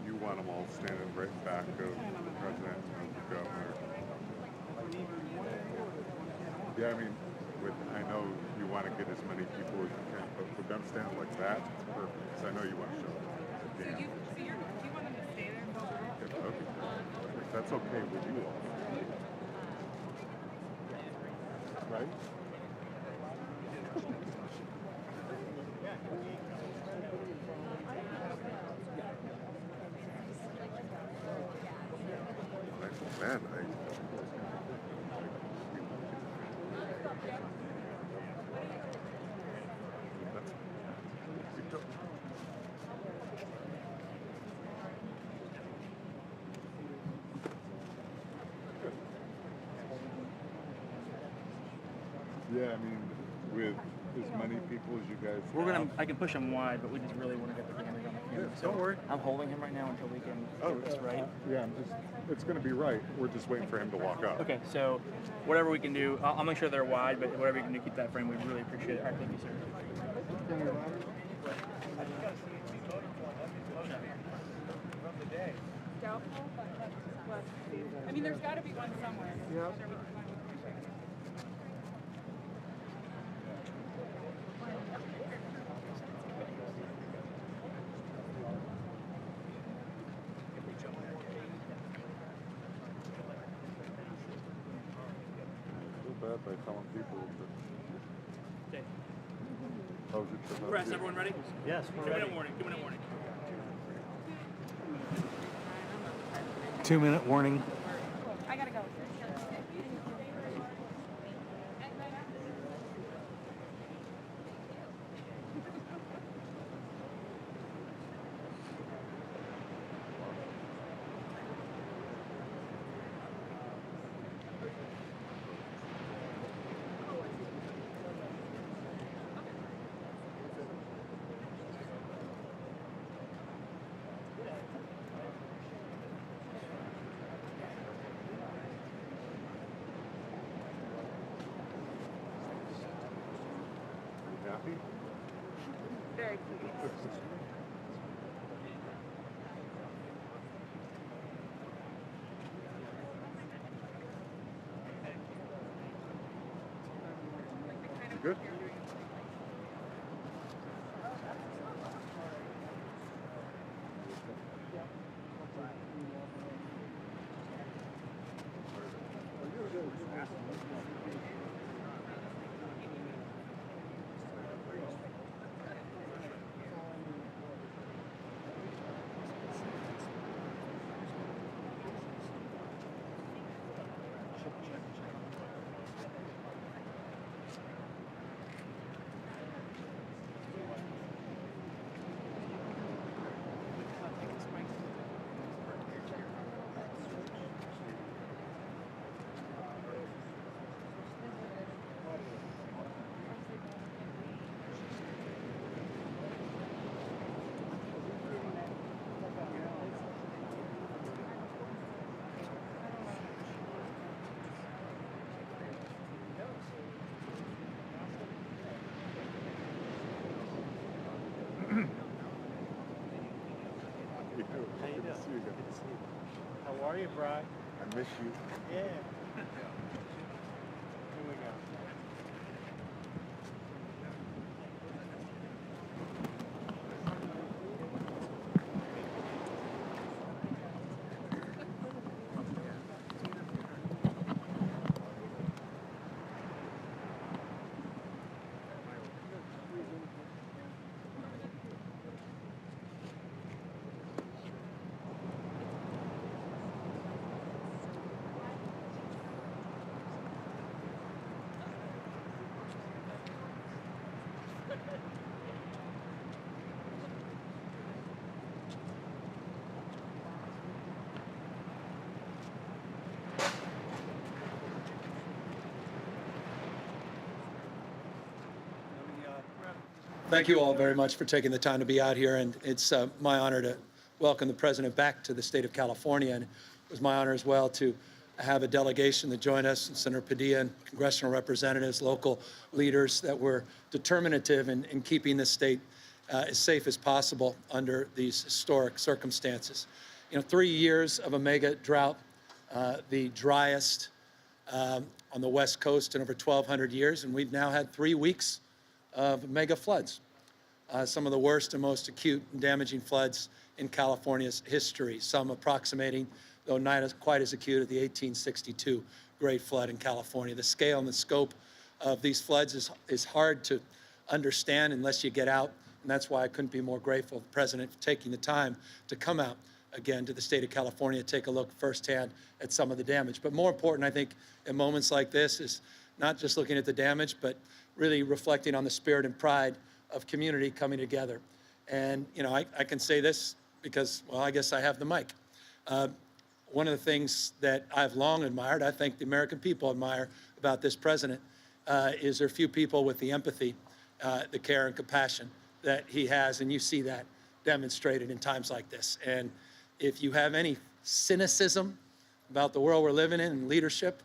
you want them all standing right back of the president and the governor. Yeah, I mean, I know you want to get as many people as you can, but with them standing like that, it's perfect. Because I know you want to show them. Do you want them to stay there? If that's okay with you all. Right? Man, yeah, I mean, with as many people as you guys I can push him wide, but we just really want to get the damage on the camera. Yeah, don't worry. I'm holding him right now until we can get this right. Yeah, it's going to be right. We're just waiting for him to walk up. Okay, so whatever we can do, I'll make sure they're wide, but whatever you can do, keep that frame. We really appreciate it. All right, thank you, sir. Doubtful? What? I mean, there's got to be one somewhere. Yeah. Bad by telling people that. Okay. How's it turn out? Press, everyone ready? Yes, we're 2 ready. minute warning. 2 minute warning. 2 minute warning. I gotta go. Happy? Very pleased. You good? How you doing? Good to see you again. Good to see you. How are you, Brian? I miss you. Yeah. Here we go. Thank you all very much for taking the time to be out here, and it's my honor to welcome the president back to the state of California, and it was my honor as well to have a delegation that joined us, Senator Padilla and congressional representatives, local leaders that were determinative in keeping this state as safe as possible under these historic circumstances. 3 years of a mega drought, the driest on the West Coast in over 1,200 years, and we've now had 3 weeks of mega floods, some of the worst and most acute and damaging floods in California's history, some approximating, though not quite as acute, as the 1862 Great Flood in California. The scale and the scope of these floods is hard to understand unless you get out, and that's why I couldn't be more grateful to the President for taking the time to come out again to the state of California, take a look firsthand at some of the damage. But more important, I think, in moments like this is not just looking at the damage, but really reflecting on the spirit and pride of community coming together. And, I can say this because, well, I guess I have the mic. One of the things that I've long admired, I think the American people admire about this president, is there are few people with the empathy, the care and compassion that he has, and you see that demonstrated in times like this. And if you have any cynicism about the world we're living in and leadership,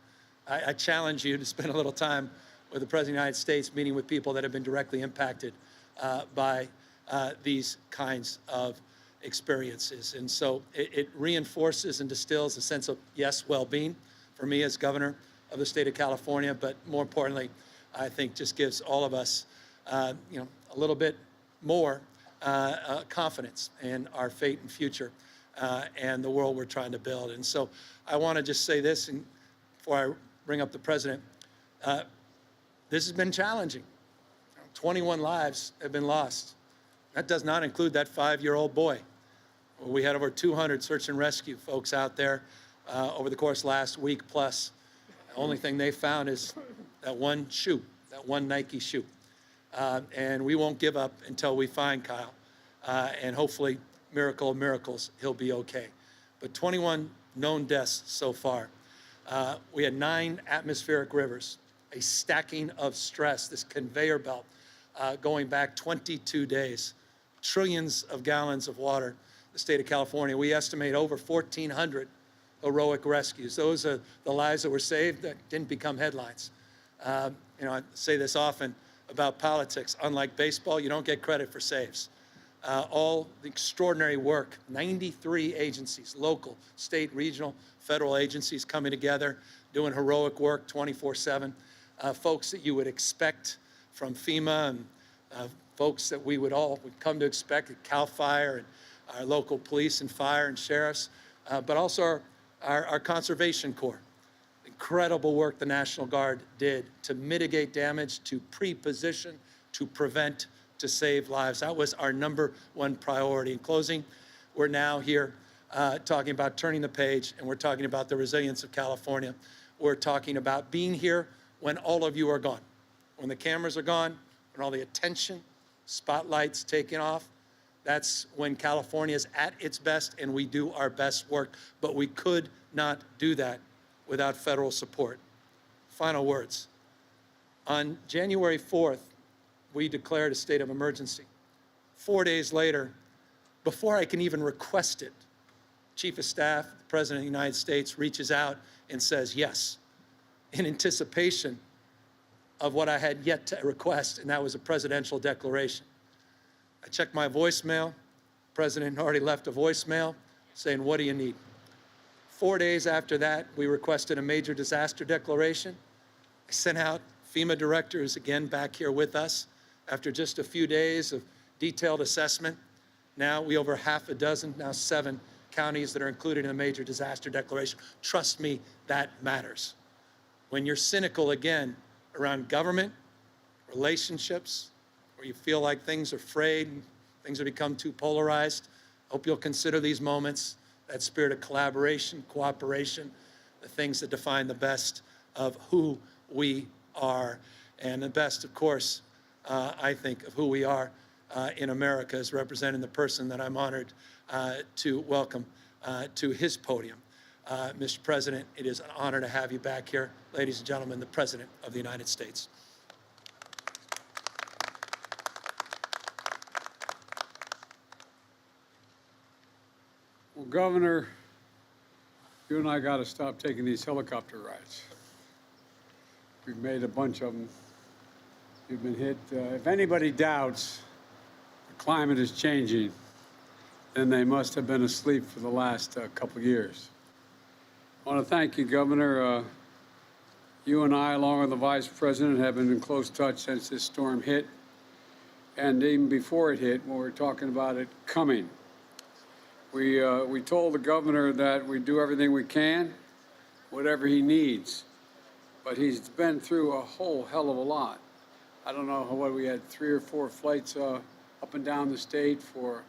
I challenge you to spend a little time with the President of the United States, meeting with people that have been directly impacted by these kinds of experiences. And so it reinforces and distills a sense of, yes, well-being for me as governor of the state of California, but more importantly, I think just gives all of us, a little bit more confidence in our fate and future and the world we're trying to build. And so I want to just say this, and before I bring up the president, this has been challenging. 21 lives have been lost. That does not include that 5-year-old boy. We had over 200 search and rescue folks out there over the course last week plus. The only thing they found is that one shoe, that one Nike shoe. And we won't give up until we find Kyle. And hopefully, miracle of miracles, he'll be okay. But 21 known deaths so far. We had 9 atmospheric rivers, a stacking of stress, this conveyor belt going back 22 days, trillions of gallons of water. The state of California, we estimate over 1,400 heroic rescues. Those are the lives that were saved that didn't become headlines. I say this often about politics. Unlike baseball, you don't get credit for saves. All the extraordinary work, 93 agencies, local, state, regional, federal agencies coming together, doing heroic work 24/7. Folks that you would expect from FEMA and folks that we would come to expect at CAL FIRE and our local police and fire and sheriffs, but also our Conservation Corps. Incredible work the National Guard did to mitigate damage, to pre-position, to prevent, to save lives. That was our #1 priority. In closing, we're now here talking about turning the page, and we're talking about the resilience of California. We're talking about being here when all of you are gone, when the cameras are gone, when all the attention, spotlights taken off. That's when California is at its best and we do our best work. But we could not do that without federal support. Final words. On January 4th, we declared a state of emergency. 4 days later, before I can even request it, Chief of Staff, the President of the United States, reaches out and says yes, in anticipation of what I had yet to request, and that was a presidential declaration. I checked my voicemail. The President already left a voicemail saying, what do you need? 4 days after that, we requested a major disaster declaration. I sent out FEMA directors again back here with us after just a few days of detailed assessment. Now we over half a dozen, now 7 counties that are included in a major disaster declaration. Trust me, that matters. When you're cynical again around government, relationships, where you feel like things are frayed, and things have become too polarized, I hope you'll consider these moments, that spirit of collaboration, cooperation, the things that define the best of who we are. And the best, of course, I think, of who we are in America is representing the person that I'm honored to welcome to his podium. Mr. President, it is an honor to have you back here. Ladies and gentlemen, the President of the United States. Well, Governor, you and I got to stop taking these helicopter rides. We've made a bunch of them. You've been hit. If anybody doubts the climate is changing, then they must have been asleep for the last couple of years. I want to thank you, Governor. You and I, along with the Vice President, have been in close touch since this storm hit, and even before it hit, when we were talking about it coming. We told the Governor that we do everything we can, whatever he needs, but he's been through a whole hell of a lot. I don't know what we had, 3 or 4 flights up and down the state for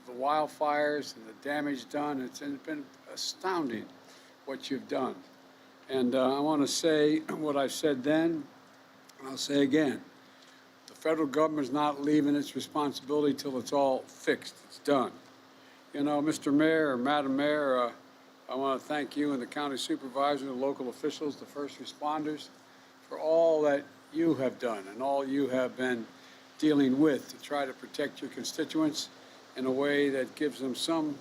the wildfires and the damage done. It's been astounding what you've done. And I want to say what I said then, and I'll say again. The federal government's not leaving its responsibility till it's all fixed. It's done. You know, Mr. Mayor or Madam Mayor, I want to thank you and the county supervisor, the local officials, the first responders, for all that you have done and all you have been dealing with to try to protect your constituents in a way that gives them some,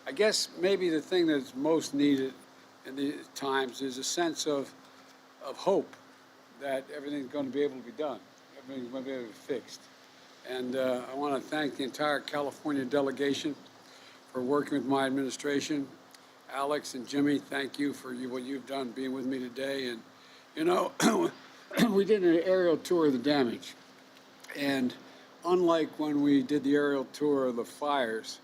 I guess maybe the thing that's most needed in these times is a sense of hope that everything's going to be able to be done. Everything's going to be able to be fixed. And I want to thank the entire California delegation for working with my administration. Alex and Jimmy, thank you for what you've done being with me today. And, you know, we did an aerial tour of the damage. And unlike when we did the aerial tour of the fires,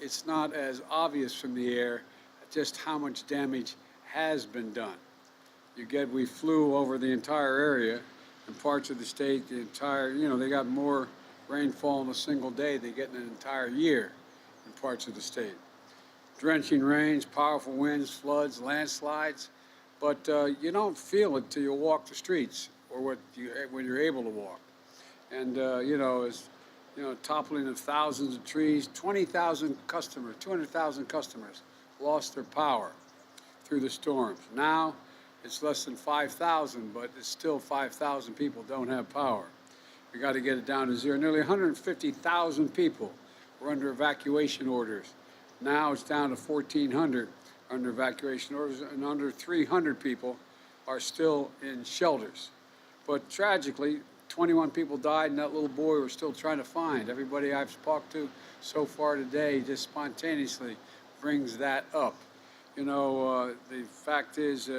it's not as obvious from the air just how much damage has been done. We flew over the entire area in parts of the state, they got more rainfall in a single day than they get in an entire year in parts of the state. Drenching rains, powerful winds, floods, landslides, but you don't feel it till you walk the streets or when you're able to walk. And, toppling of thousands of trees, 200,000 customers lost their power through the storms. Now it's less than 5,000, but it's still 5,000 people don't have power. We got to get it down to zero. Nearly 150,000 people were under evacuation orders. Now it's down to 1,400 under evacuation orders, and under 300 people are still in shelters. But tragically, 21 people died, and that little boy we're still trying to find. Everybody I've talked to so far today just spontaneously brings that up. The fact is,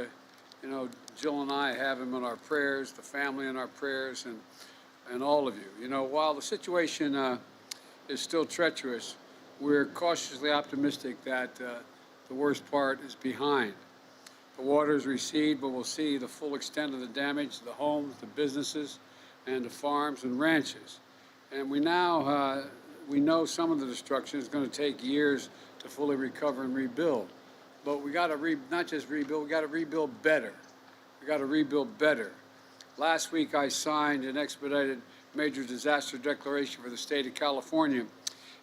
Jill and I have him in our prayers, the family in our prayers, and all of you. While the situation is still treacherous, we're cautiously optimistic that the worst part is behind. The waters recede, but we'll see the full extent of the damage to the homes, the businesses, and the farms and ranches. And we know some of the destruction is going to take years to fully recover and rebuild. But we got to not just rebuild, we got to rebuild better. We got to rebuild better. Last week I signed an expedited major disaster declaration for the state of California.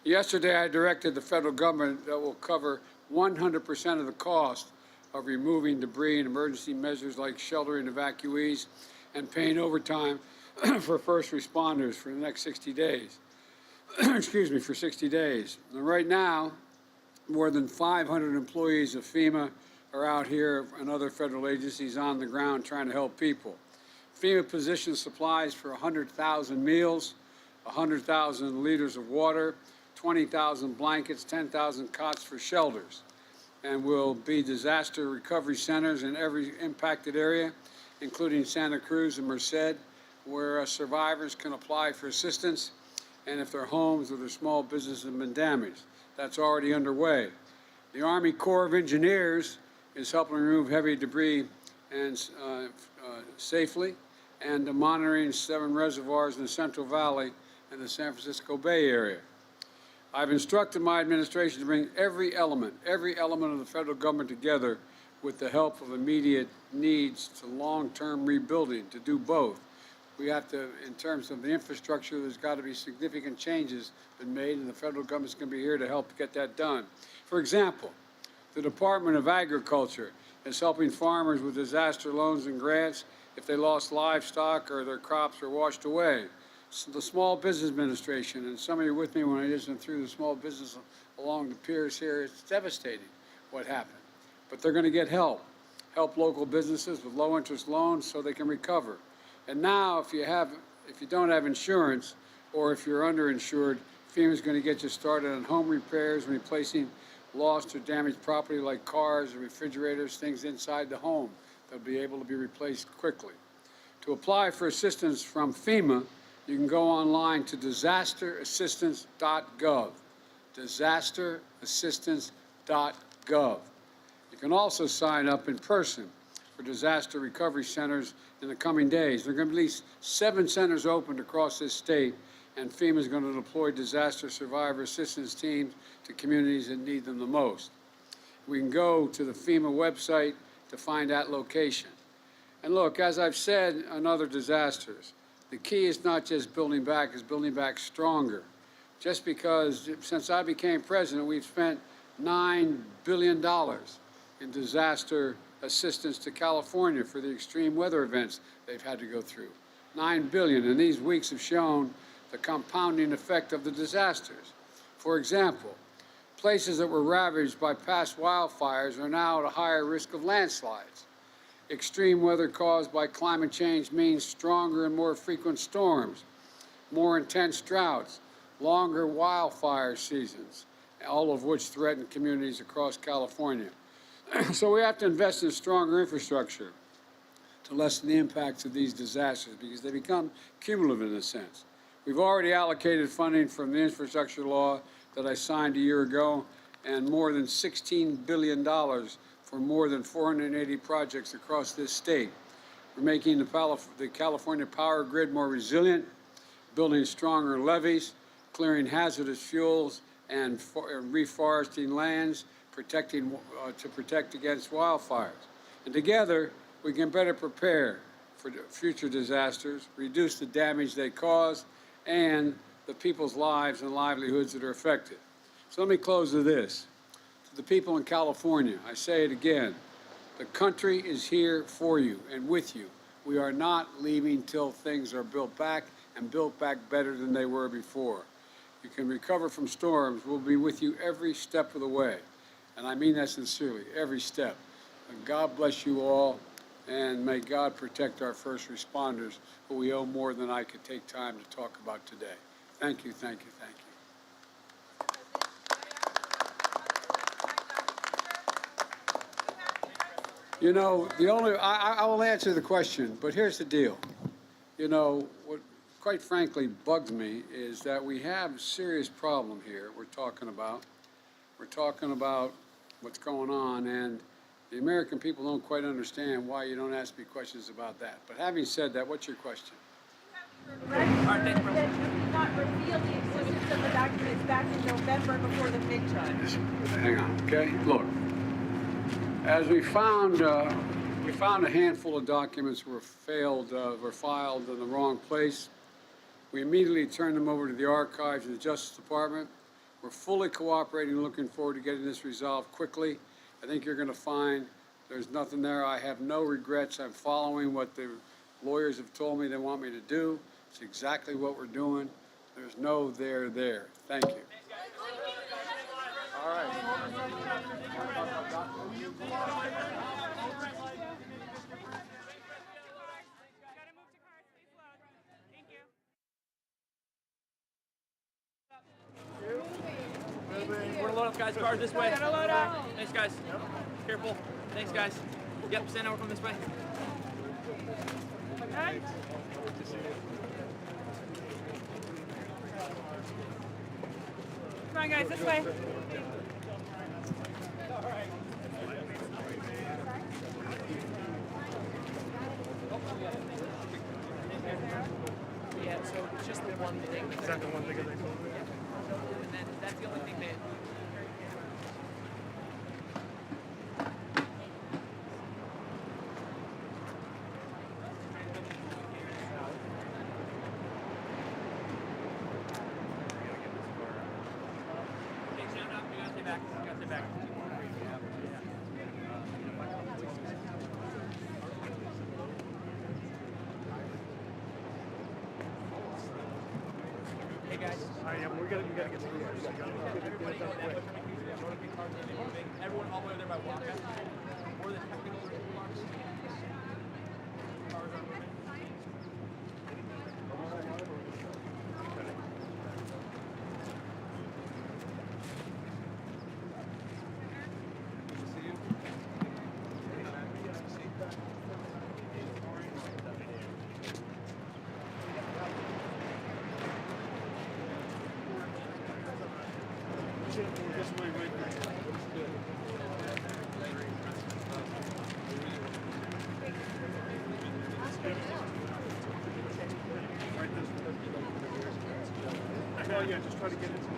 Yesterday I directed the federal government that will cover 100% of the cost of removing debris and emergency measures like sheltering evacuees and paying overtime for first responders for the next 60 days. For 60 days. And right now, more than 500 employees of FEMA are out here and other federal agencies on the ground trying to help people. FEMA positions supplies for 100,000 meals, 100,000 liters of water, 20,000 blankets, 10,000 cots for shelters, and will be disaster recovery centers in every impacted area, including Santa Cruz and Merced, where survivors can apply for assistance and if their homes or their small businesses have been damaged. That's already underway. The Army Corps of Engineers is helping remove heavy debris and safely, and monitoring 7 reservoirs in the Central Valley and the San Francisco Bay Area. I've instructed my administration to bring every element of the federal government together with the help of immediate needs to long-term rebuilding, to do both. We have to, in terms of the infrastructure, there's got to be significant changes been made, and the federal government's going to be here to help get that done. For example, the Department of Agriculture is helping farmers with disaster loans and grants if they lost livestock or their crops were washed away. So the Small Business Administration, and some of you were with me when I just went through the small business along the piers here, it's devastating what happened. But they're going to get help local businesses with low interest loans so they can recover. And now if you don't have insurance, or if you're underinsured, FEMA is going to get you started on home repairs and replacing lost or damaged property like cars or refrigerators, things inside the home that'll be able to be replaced quickly. To apply for assistance from FEMA, you can go online to disasterassistance.gov. Disasterassistance.gov. You can also sign up in person for disaster recovery centers in the coming days. There are going to be at least 7 centers opened across this state, and FEMA is going to deploy disaster survivor assistance teams to communities that need them the most. We can go to the FEMA website to find that location. And look, as I've said on other disasters, the key is not just building back, it's building back stronger. Just because since I became president, we've spent $9 billion in disaster assistance to California for the extreme weather events they've had to go through. $9 billion, and these weeks have shown the compounding effect of the disasters. For example, places that were ravaged by past wildfires are now at a higher risk of landslides. Extreme weather caused by climate change means stronger and more frequent storms, more intense droughts, longer wildfire seasons, all of which threaten communities across California. So we have to invest in stronger infrastructure to lessen the impacts of these disasters because they become cumulative in a sense. We've already allocated funding from the infrastructure law that I signed a year ago and more than $16 billion for more than 480 projects across this state. We're making the California power grid more resilient, building stronger levees, clearing hazardous fuels, and reforesting lands, to protect against wildfires. And together, we can better prepare for future disasters, reduce the damage they cause, and the people's lives and livelihoods that are affected. So let me close with this. To the people in California, I say it again, the country is here for you and with you. We are not leaving till things are built back and built back better than they were before. You can recover from storms. We'll be with you every step of the way. And I mean that sincerely, every step. And God bless you all, and may God protect our first responders, who we owe more than I could take time to talk about today. Thank you, thank you, thank you. You know, I will answer the question, but here's the deal. You know, what quite frankly bugs me is that we have a serious problem here we're talking about. We're talking about what's going on, and the American people don't quite understand why you don't ask me questions about that. But having said that, what's your question? That you did not reveal the existence of the documents back in November before the midterm. Hang on, okay? Look, as we found a handful of documents were filed in the wrong place. We immediately turned them over to the archives of the Justice Department. We're fully cooperating and looking forward to getting this resolved quickly. I think you're going to find there's nothing there. I have no regrets. I'm following what the lawyers have told me they want me to do. It's exactly what we're doing. There's no there there. Thank you. All right. We're gonna load up, guys. Cars this way. Load up. Thanks, guys. Careful. Thanks, guys. Yep, stand over from this way. Okay. Come on, guys, this way. Yeah, so it's just the one thing. Is that the one thing that they told me? And then that's the only thing that. Hey guys. You gotta get through this. Everybody know that everyone all the way there by walk. More than technical blocks. Cars are moving. This way, right there. Right this way. Well, yeah, just try to get it to me.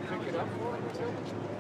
Pick it up.